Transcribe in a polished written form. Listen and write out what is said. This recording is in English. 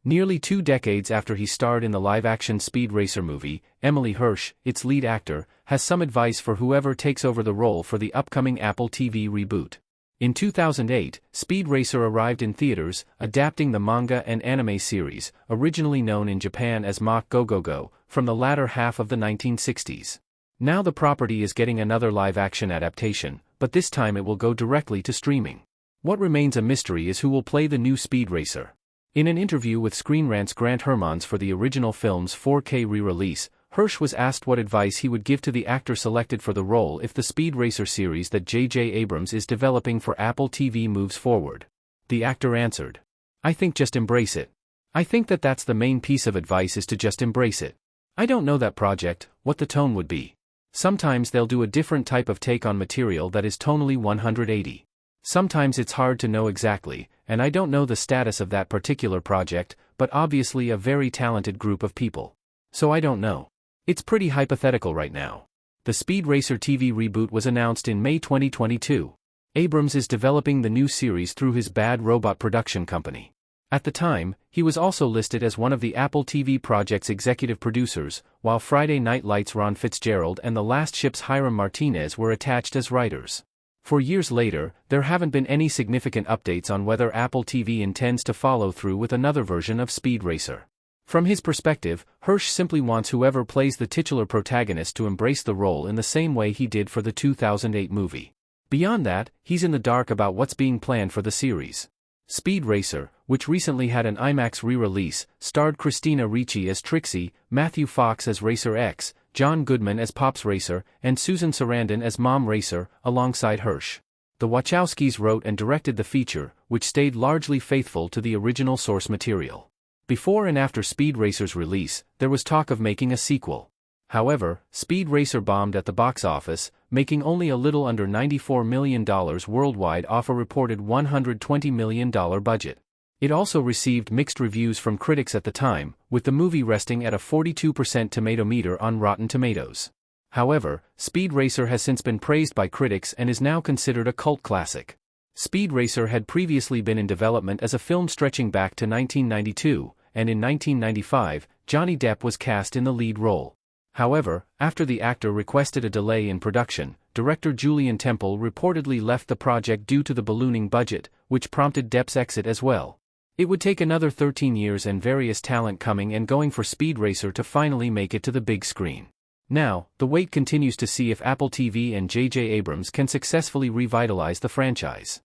Nearly 2 decades after he starred in the live-action Speed Racer movie, Emile Hirsch, its lead actor, has some advice for whoever takes over the role for the upcoming Apple TV reboot. In 2008, Speed Racer arrived in theaters, adapting the manga and anime series, originally known in Japan as Mach Go Go Go, from the latter half of the 1960s. Now the property is getting another live-action adaptation, but this time it will go directly to streaming. What remains a mystery is who will play the new Speed Racer. In an interview with Screen Rant's Grant Hermans for the original film's 4K re-release, Hirsch was asked what advice he would give to the actor selected for the role if the Speed Racer series that J.J. Abrams is developing for Apple TV moves forward. The actor answered, "I think just embrace it. I think that's the main piece of advice, is to just embrace it. I don't know that project, what the tone would be. Sometimes they'll do a different type of take on material that is tonally 180. Sometimes it's hard to know exactly, and I don't know the status of that particular project, but obviously a very talented group of people. So I don't know. It's pretty hypothetical right now." The Speed Racer TV reboot was announced in May 2022. Abrams is developing the new series through his Bad Robot production company. At the time, he was also listed as one of the Apple TV project's executive producers, while Friday Night Lights' Ron Fitzgerald and The Last Ship's Hiram Martinez were attached as writers. For years later, there haven't been any significant updates on whether Apple TV intends to follow through with another version of Speed Racer. From his perspective, Hirsch simply wants whoever plays the titular protagonist to embrace the role in the same way he did for the 2008 movie. Beyond that, he's in the dark about what's being planned for the series. Speed Racer, which recently had an IMAX re-release, starred Christina Ricci as Trixie, Matthew Fox as Racer X, John Goodman as Pops Racer, and Susan Sarandon as Mom Racer, alongside Hirsch. The Wachowskis wrote and directed the feature, which stayed largely faithful to the original source material. Before and after Speed Racer's release, there was talk of making a sequel. However, Speed Racer bombed at the box office, making only a little under $94 million worldwide off a reported $120 million budget. It also received mixed reviews from critics at the time, with the movie resting at a 42% tomato meter on Rotten Tomatoes. However, Speed Racer has since been praised by critics and is now considered a cult classic. Speed Racer had previously been in development as a film stretching back to 1992, and in 1995, Johnny Depp was cast in the lead role. However, after the actor requested a delay in production, director Julian Temple reportedly left the project due to the ballooning budget, which prompted Depp's exit as well. It would take another 13 years and various talent coming and going for Speed Racer to finally make it to the big screen. Now, the wait continues to see if Apple TV and J.J. Abrams can successfully revitalize the franchise.